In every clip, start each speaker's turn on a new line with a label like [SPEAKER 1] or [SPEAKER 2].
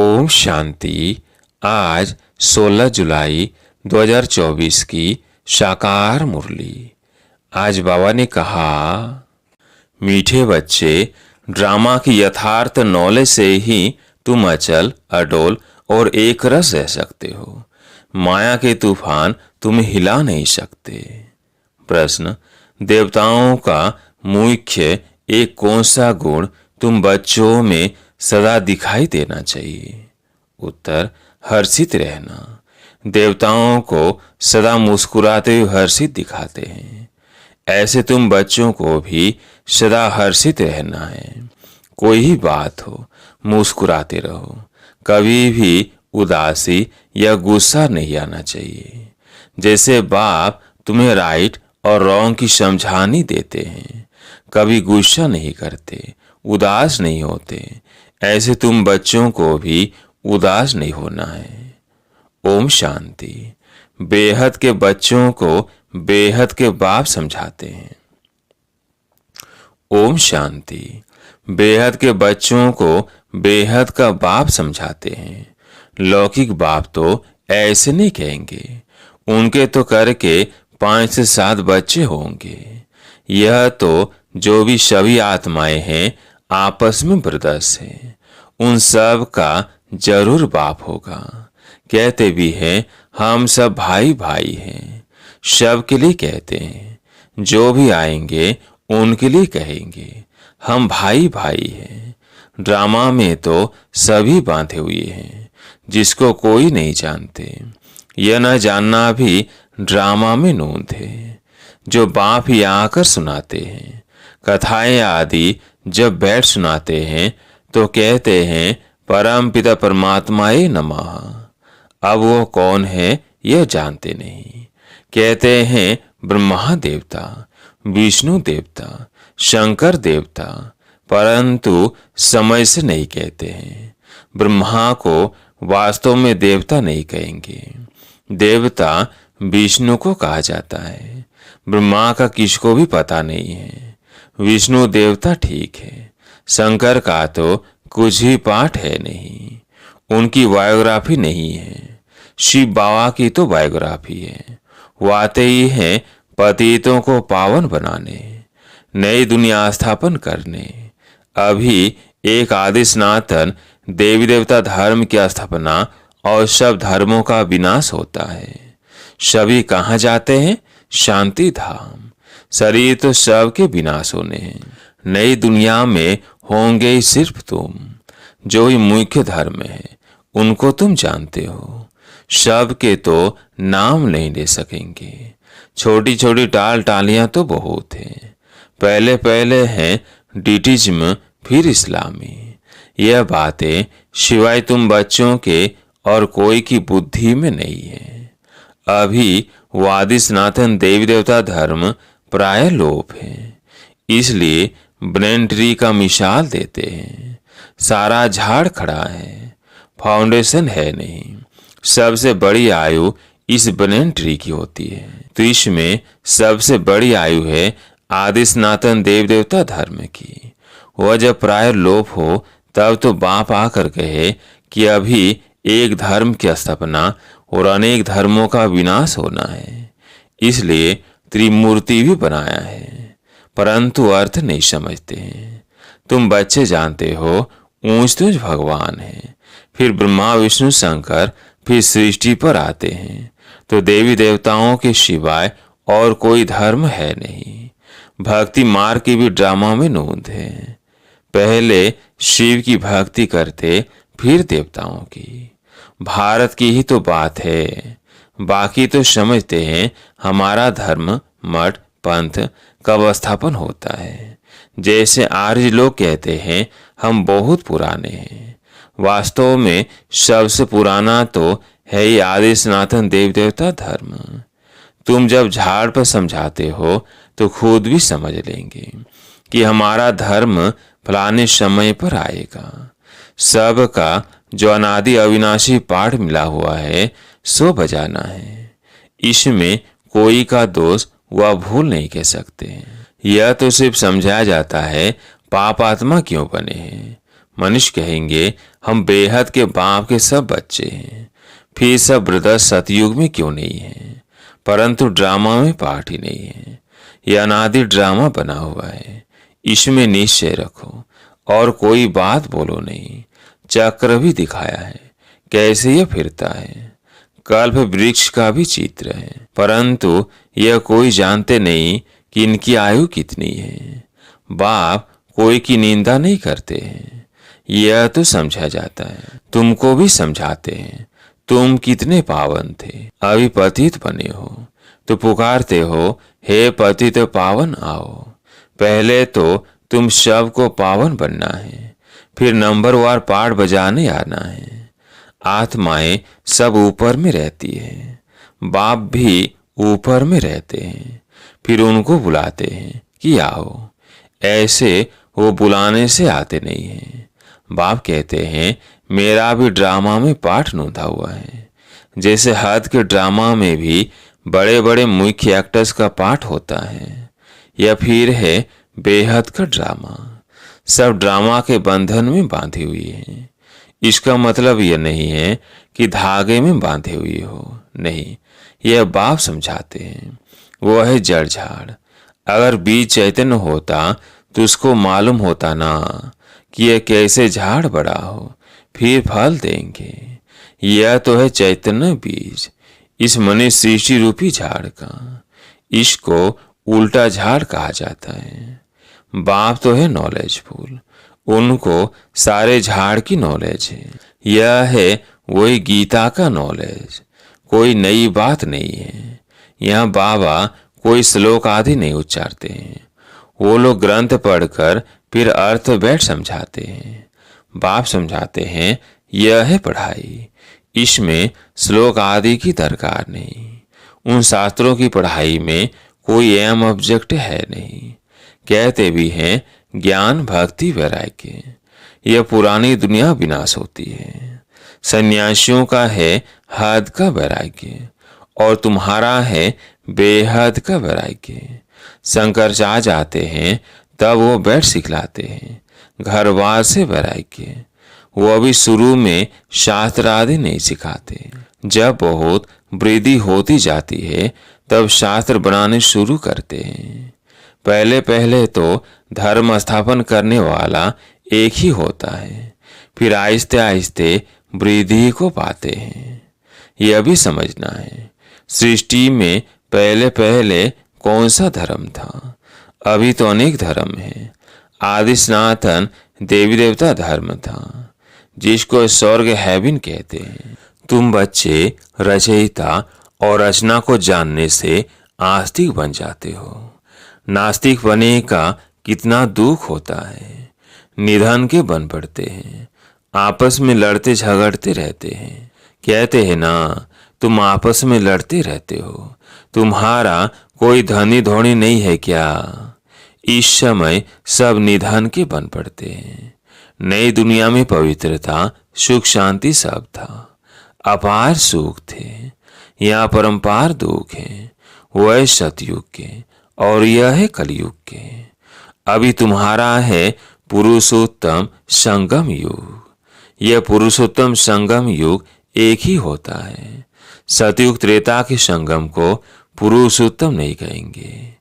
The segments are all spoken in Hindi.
[SPEAKER 1] ओम शांति। आज 16 जुलाई 2024 की साकार मुरली। आज बाबा ने कहा, मीठे बच्चे, ड्रामा की यथार्थ नॉलेज से ही तुम अचल, अडोल और एक रस रह सकते हो। माया के तूफान तुम्हें हिला नहीं सकते। प्रश्न, देवताओं का मुख्य एक कौन सा गुण तुम बच्चों में सदा दिखाई देना चाहिए? उत्तर, हर्षित रहना। देवताओं को सदा मुस्कुराते हुए हर्षित दिखाते हैं। ऐसे तुम बच्चों को भी सदा हर्षित रहना है। कोई ही बात हो, मुस्कुराते रहो। कभी भी उदासी या गुस्सा नहीं आना चाहिए। जैसे बाप तुम्हें राइट और रॉन्ग की समझानी देते हैं, कभी गुस्सा नहीं करते, उदास नहीं होते, ऐसे तुम बच्चों को भी उदास नहीं होना है। ओम शांति। बेहद के बच्चों को बेहद के बाप समझाते हैं। ओम शांति। बेहद के बच्चों को बेहद का बाप समझाते हैं। लौकिक बाप तो ऐसे नहीं कहेंगे। उनके तो करके 5 से 7 बच्चे होंगे। यह तो जो भी सभी आत्माएं हैं आपस में ब्रदर्स हैं, उन सब का जरूर बाप होगा। कहते भी हैं हम सब भाई भाई हैं। सब के लिए कहते हैं, जो भी आएंगे उनके लिए कहेंगे हम भाई भाई हैं। ड्रामा में तो सभी बांधे हुए हैं, जिसको कोई नहीं जानते। यह न जानना भी ड्रामा में नूंद है, जो बाप ही आकर सुनाते हैं। कथाएं आदि जब बैठ सुनाते हैं तो कहते हैं परम पिता परमात्माए नमः। अब वो कौन है यह जानते नहीं। कहते हैं ब्रह्मा देवता, विष्णु देवता, शंकर देवता, परंतु समय से नहीं कहते हैं। ब्रह्मा को वास्तव में देवता नहीं कहेंगे। देवता विष्णु को कहा जाता है। ब्रह्मा का किसको भी पता नहीं है। विष्णु देवता ठीक है, शंकर का तो कुछ ही पाठ है नहीं, उनकी बायोग्राफी नहीं है। शिव बाबा की तो बायोग्राफी है। वो आते ही हैं पतितों को पावन बनाने, नई दुनिया स्थापन करने। अभी एक आदि सनातन देवी देवता धर्म की स्थापना और सब धर्मों का विनाश होता है। सभी कहाँ जाते हैं? शांति धाम। शरीर तो सबके विनाश होने हैं। नई दुनिया में होंगे ही सिर्फ तुम। जो ही मुख्य धर्म है उनको तुम जानते हो। सबके तो नाम नहीं ले सकेंगे। छोटी छोटी टाल टालियां तो बहुत हैं। पहले पहले हैं डिटिज्म, फिर इस्लामी। यह बातें सिवाय तुम बच्चों के और कोई की बुद्धि में नहीं है। अभी वादी सनातन देवी देवता धर्म प्राय लोप है, इसलिए ब्रेन ट्री का मिसाल देते हैं। सारा झाड़ खड़ा है, फाउंडेशन है नहीं। सबसे बड़ी आयु इस ब्रेन ट्री की होती है। तो इसमें सबसे बड़ी आयु है आदि सनातन देव देवता धर्म की। वह जब प्राय लोप हो तब तो बाप आकर कहे कि अभी एक धर्म की स्थापना और अनेक धर्मों का विनाश होना है, इसलिए त्रिमूर्ति भी बनाया है, परंतु अर्थ नहीं समझते हैं। तुम बच्चे जानते हो ऊंच तुझ भगवान है, फिर ब्रह्मा विष्णु शंकर, फिर सृष्टि पर आते हैं। तो देवी देवताओं के सिवाय और कोई धर्म है नहीं। भक्ति मार्ग की भी ड्रामा में नूंद है। पहले शिव की भक्ति करते, फिर देवताओं की। भारत की ही तो बात है। बाकी तो समझते हैं हमारा धर्म, मठ, पंथ कब स्थापन होता है। जैसे आर्य लोग कहते हैं हम बहुत पुराने हैं। वास्तव में सबसे पुराना तो है ही आदि सनातन देव देवता धर्म। तुम जब झाड़ पर समझाते हो तो खुद भी समझ लेंगे कि हमारा धर्म फलाने समय पर आएगा। सबका जो अनादि अविनाशी पाठ मिला हुआ है सो बजाना है। इसमें कोई का दोष व भूल नहीं कह सकते। यह तो सिर्फ समझाया जाता है पाप आत्मा क्यों बने हैं। मनुष्य कहेंगे हम बेहद के बाप के सब बच्चे हैं। फिर सब ब्रदर सतयुग में क्यों नहीं है, परंतु ड्रामा में पार्ट ही नहीं है। यह अनादि ड्रामा बना हुआ है, इसमें निश्चय रखो और कोई बात बोलो नहीं। चक्र भी दिखाया है कैसे यह फिरता है, कल्प वृक्ष का भी चित्र है, परंतु यह कोई जानते नहीं कि इनकी आयु कितनी है। बाप कोई की निंदा नहीं करते हैं, यह तो समझा जाता है। तुमको भी समझाते हैं, तुम कितने पावन थे, अभी पतित बने हो तो पुकारते हो, हे पतित पावन आओ। पहले तो तुम सबको पावन बनना है, फिर नंबरवार पाठ बजाने आना है। आत्माएं सब ऊपर में रहती है, बाप भी ऊपर में रहते हैं, फिर उनको बुलाते हैं कि आओ। ऐसे वो बुलाने से आते नहीं हैं। बाप कहते हैं मेरा भी ड्रामा में पाठ नोंदा हुआ है। जैसे हद के ड्रामा में भी बड़े बड़े मुख्य एक्टर्स का पाठ होता है, या फिर है बेहद का ड्रामा। सब ड्रामा के बंधन में बांधी हुई है। इसका मतलब यह नहीं है कि धागे में बांधे हुए हो, नहीं, यह बाप समझाते हैं। वो है जड़ झाड़। अगर बीज चैतन्य होता तो उसको मालूम होता ना कि यह कैसे झाड़ बड़ा हो, फिर फल देंगे। यह तो है चैतन्य बीज, इस मनुष्य सृष्टि रूपी झाड़ का। इसको उल्टा झाड़ कहा जाता है। बाप तो है नॉलेजफुल, उनको सारे झाड़ की नॉलेज है। यह है वही गीता का नॉलेज, कोई नई बात नहीं है। यहाँ बाबा कोई श्लोक आदि नहीं उच्चारते हैं, वो लोग ग्रंथ पढ़कर फिर अर्थ बैठ समझाते हैं। बाप समझाते हैं यह है पढ़ाई, इसमें श्लोक आदि की दरकार नहीं। उन शास्त्रों की पढ़ाई में कोई एम ऑब्जेक्ट है नहीं। कहते भी हैं ज्ञान भक्ति वैराग्य, यह पुरानी दुनिया विनाश होती है। सन्यासियों का है हद का वैराग्य और तुम्हारा है बेहद का वैराग्य। शंकराचार्य जाते हैं तब वो बैठ सिखलाते हैं घरवार से वैराग्य। वो अभी शुरू में शास्त्र आदि नहीं सिखाते। जब बहुत वृद्धि होती जाती है तब शास्त्र बनाने शुरू करते हैं। पहले पहले तो धर्म स्थापन करने वाला एक ही होता है, फिर आहिस्ते आहिस्ते वृद्धि को पाते हैं। यह भी समझना है सृष्टि में पहले पहले कौन सा धर्म था। अभी तो अनेक धर्म है। आदि सनातन देवी देवता धर्म था, जिसको स्वर्ग हेवन कहते हैं। तुम बच्चे रचयिता और रचना को जानने से आस्तिक बन जाते हो। नास्तिक बनने का कितना दुख होता है। निधन के बन पड़ते हैं, आपस में लड़ते झगड़ते रहते हैं। कहते हैं ना तुम आपस में लड़ते रहते हो, तुम्हारा कोई धनी धोनी नहीं है क्या। इस समय सब निधन के बन पड़ते हैं। नई दुनिया में पवित्रता सुख शांति सब था, अपार सुख थे। यहाँ परंपार दुख है, वह सतयुग के और यह है कलयुग के। अभी तुम्हारा है पुरुषोत्तम संगम युग। यह पुरुषोत्तम संगम युग एक ही होता है। सतयुग त्रेता के संगम को पुरुषोत्तम नहीं कहेंगे।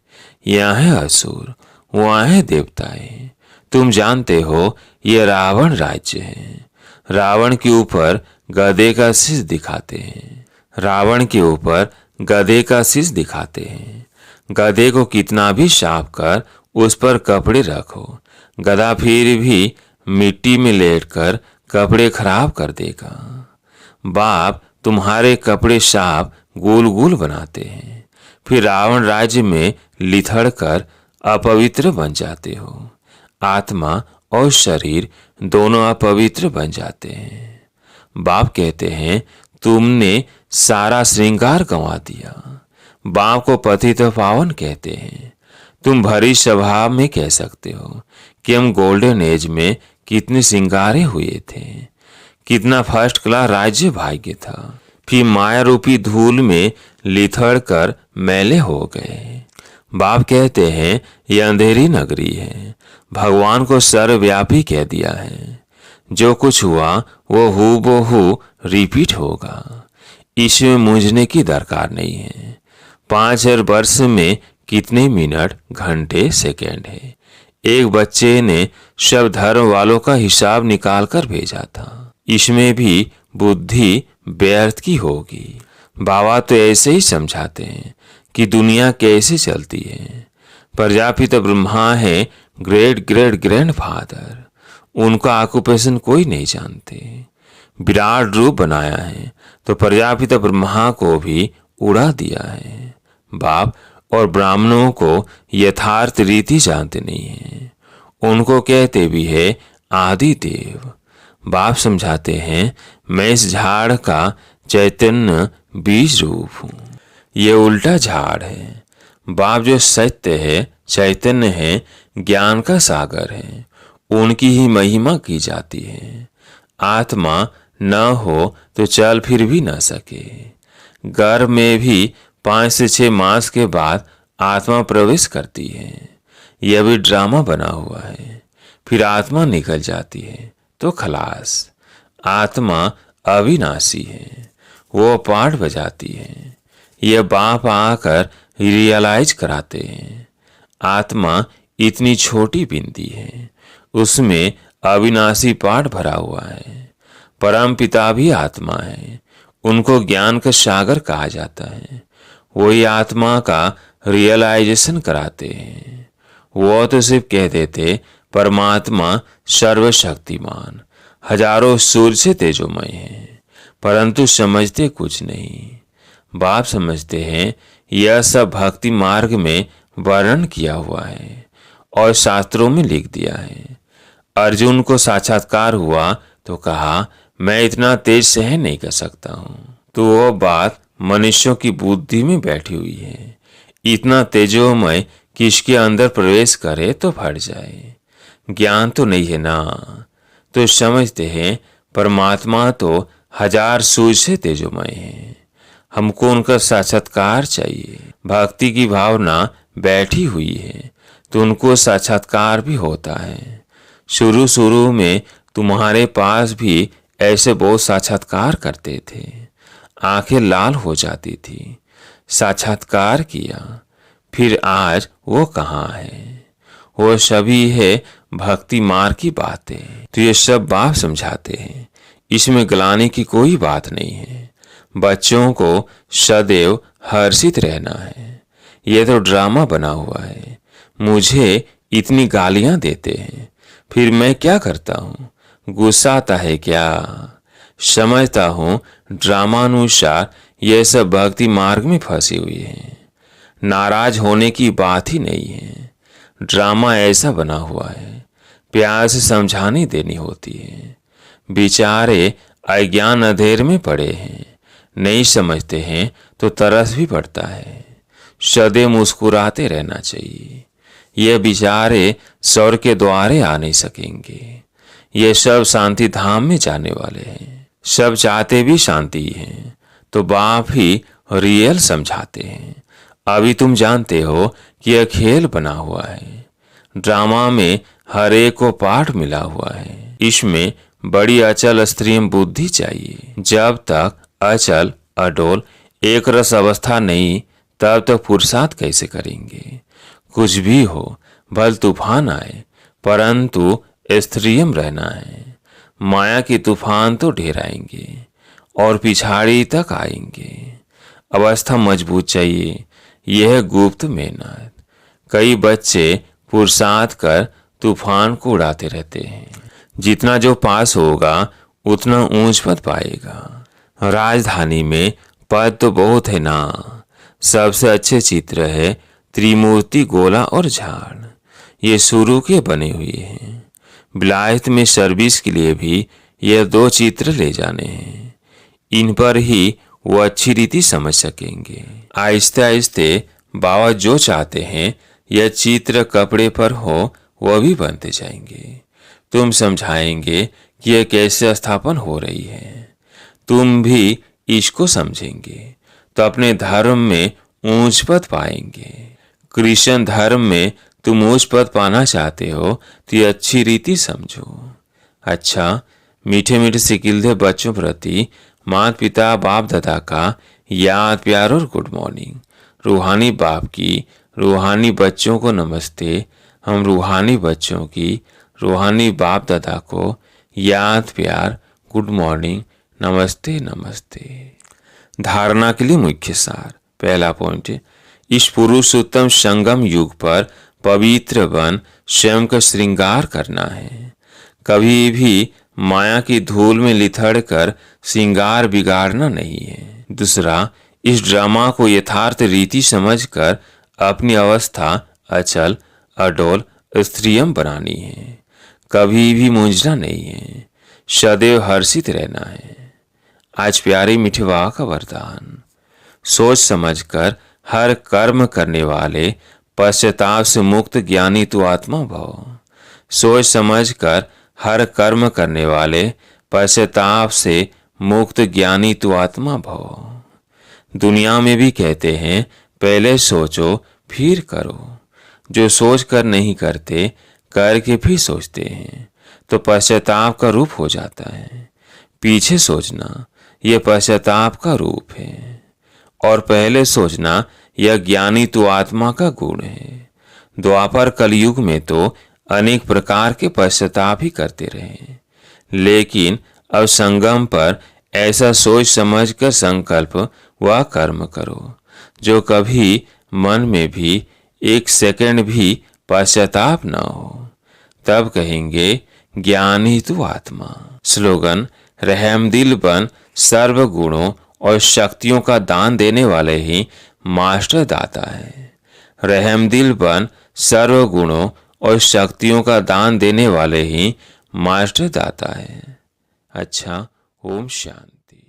[SPEAKER 1] यहाँ है असुर, वहाँ है देवताएं। तुम जानते हो यह रावण राज्य है। रावण के ऊपर गधे का शीश दिखाते हैं। रावण के ऊपर गधे का शीश दिखाते हैं। गधे को कितना भी साफ कर उस पर कपड़े रखो, गधा फिर भी मिट्टी में लेटकर कपड़े खराब कर देगा। बाप तुम्हारे कपड़े साफ गोल गोल बनाते हैं, फिर रावण राज्य में लिथड़ कर अपवित्र बन जाते हो। आत्मा और शरीर दोनों अपवित्र बन जाते हैं। बाप कहते हैं तुमने सारा श्रृंगार गंवा दिया। बाप को पतित पावन कहते हैं। तुम भरी सभा में कह सकते हो कि हम गोल्डन एज में कितने श्रृंगारे हुए थे, कितना फर्स्ट क्लास राज्य भाग्य था, फिर माया रूपी धूल में लिथड़ कर मैले हो गए। बाप कहते हैं यह अंधेरी नगरी है, भगवान को सर्वव्यापी कह दिया है। जो कुछ हुआ वो हूबहू रिपीट होगा। इसमें मूंझने की दरकार नहीं है। 5000 वर्ष में कितने मिनट, घंटे, सेकेंड है। एक बच्चे ने सब धर्म वालों का हिसाब निकाल कर भेजा था। इसमें भी बुद्धि व्यर्थ की होगी। बाबा तो ऐसे ही समझाते हैं कि दुनिया कैसे चलती है। प्रजापिता ब्रह्मा है ग्रेट ग्रेट ग्रैंडफादर, उनका ऑक्यूपेशन कोई नहीं जानते। विराट रूप बनाया है तो प्रजापिता ब्रह्मा को भी उड़ा दिया है। बाप और ब्राह्मणों को यथार्थ रीति जानते नहीं है, उनको कहते भी है आदि देव। बाप समझाते हैं मैं इस झाड़ का चैतन्य बीज रूप हूँ, ये उल्टा झाड़ है। बाप जो सत्य है, चैतन्य है, ज्ञान का सागर है, उनकी ही महिमा की जाती है। आत्मा न हो तो चल फिर भी न सके। गर्भ में भी 5 से 6 मास के बाद आत्मा प्रवेश करती है। यह भी ड्रामा बना हुआ है। फिर आत्मा निकल जाती है तो खलास। आत्मा अविनाशी है, वो पाठ बजाती है। यह बाप आकर रियलाइज कराते हैं। आत्मा इतनी छोटी बिंदी है, उसमें अविनाशी पाठ भरा हुआ है। परम पिता भी आत्मा है, उनको ज्ञान का सागर कहा जाता है। वही आत्मा का रियलाइजेशन कराते हैं। वो तो सिर्फ कहते थे परमात्मा सर्वशक्तिमान, हजारों सूर्य से तेजोमय है, परंतु समझते कुछ नहीं। बाप समझते हैं यह सब भक्ति मार्ग में वर्णन किया हुआ है और शास्त्रों में लिख दिया है। अर्जुन को साक्षात्कार हुआ तो कहा मैं इतना तेज सहन नहीं कर सकता हूँ। तो वो बात मनुष्यों की बुद्धि में बैठी हुई है। इतना तेजोमय किसके अंदर प्रवेश करे तो फट जाए। ज्ञान तो नहीं है ना, तो समझते हैं परमात्मा तो हजार सूर्य से तेजोमय है, हमको उनका साक्षात्कार चाहिए। भक्ति की भावना बैठी हुई है तो उनको साक्षात्कार भी होता है। शुरू शुरू में तुम्हारे पास भी ऐसे बहुत साक्षात्कार करते थे, आंखें लाल हो जाती थी। साक्षात्कार किया, फिर आज वो कहाँ है? वो सभी है भक्ति मार्ग की बातें। तो ये सब बाप समझाते हैं, इसमें गलाने की कोई बात नहीं है। बच्चों को सदैव हर्षित रहना है। ये तो ड्रामा बना हुआ है। मुझे इतनी गालियां देते हैं, फिर मैं क्या करता हूँ? गुस्सा आता है क्या? समझता हूँ ड्रामानुसार यह सब भक्ति मार्ग में फंसी हुई है। नाराज होने की बात ही नहीं है। ड्रामा ऐसा बना हुआ है, प्यार से समझानी देनी होती है। बेचारे अज्ञान अंधेर में पड़े हैं, नहीं समझते हैं तो तरस भी पड़ता है। सदैव मुस्कुराते रहना चाहिए। ये बेचारे स्वर के द्वारे आ नहीं सकेंगे। ये सब शांति धाम में जाने वाले हैं। सब चाहते भी शांति हैं, तो बाप ही रियल समझाते हैं। अभी तुम जानते हो कि यह खेल बना हुआ है। ड्रामा में हर एक को पाठ मिला हुआ है। इसमें बड़ी अचल स्त्रीम बुद्धि चाहिए। जब तक अचल अडोल एक रस अवस्था नहीं, तब तक पुरुषार्थ कैसे करेंगे? कुछ भी हो, भल तूफान आए, परंतु स्त्रियम रहना है। माया की तूफान तो ढेर आएंगे और पिछाड़ी तक आएंगे। अवस्था मजबूत चाहिए, यह गुप्त मेहनत। कई बच्चे पुरुषार्थ कर तूफान को उड़ाते रहते हैं। जितना जो पास होगा उतना ऊंच पद पाएगा। राजधानी में पद तो बहुत है ना। सबसे अच्छे चित्र है त्रिमूर्ति, गोला और झाड़। ये शुरू के बने हुए हैं। विलायत में सर्विस के लिए भी यह 2 चित्र ले जाने हैं। इन पर ही वो अच्छी रीति समझ सकेंगे। आहिस्ते आहिस्ते बाबा जो चाहते हैं यह चित्र कपड़े पर हो, वह भी बनते जाएंगे। तुम समझाएंगे कि यह कैसे स्थापन हो रही है, तुम भी इसको समझेंगे तो अपने धर्म में ऊंच पद पाएंगे। कृष्ण धर्म में तुम ऊंच पद पाना चाहते हो तो ये अच्छी रीति समझो। अच्छा, मीठे मीठे सिकिलधे बच्चों प्रति माता पिता बाप दादा का याद प्यार और गुड मॉर्निंग। रूहानी बाप की रूहानी बच्चों को नमस्ते। हम रूहानी बच्चों की रूहानी बाप दादा को याद प्यार गुड मॉर्निंग नमस्ते नमस्ते। धारणा के लिए मुख्य सार। पहला पॉइंट, इस पुरुषोत्तम संगम युग पर पवित्र बन स्वयं का श्रृंगार करना है। कभी भी माया की धूल में लिथड़ कर श्रृंगार बिगाड़ना नहीं है। दूसरा, इस ड्रामा को यथार्थ रीति समझकर अपनी अवस्था अचल अडोल स्त्रियम बनानी है। कभी भी मूंझना नहीं है, सदैव हर्षित रहना है। आज प्यारे मीठे बाबा का वरदान, सोच समझकर हर कर्म करने वाले पश्चाताप से मुक्त ज्ञानी तू आत्मा भव। सोच समझकर हर कर्म करने वाले पश्चाताप से मुक्त ज्ञानी तू आत्मा भव। दुनिया में भी कहते हैं पहले सोचो फिर करो। जो सोच कर नहीं करते, करके भी सोचते हैं तो पश्चाताप का रूप हो जाता है। पीछे सोचना यह पश्चाताप का रूप है और पहले सोचना यह ज्ञानी तो आत्मा का गुण है। द्वापर कलयुग में तो अनेक प्रकार के पश्चाताप ही करते रहे, लेकिन अब संगम पर ऐसा सोच समझ कर संकल्प व कर्म करो जो कभी मन में भी एक सेकंड भी पश्चाताप न हो। तब कहेंगे ज्ञानी तू आत्मा। स्लोगन, रहमदिल बन सर्व गुणों और शक्तियों का दान देने वाले ही मास्टर दाता है। रहमदिल बन सर्व गुणों और शक्तियों का दान देने वाले ही मास्टर दाता है। अच्छा, ओम शांति।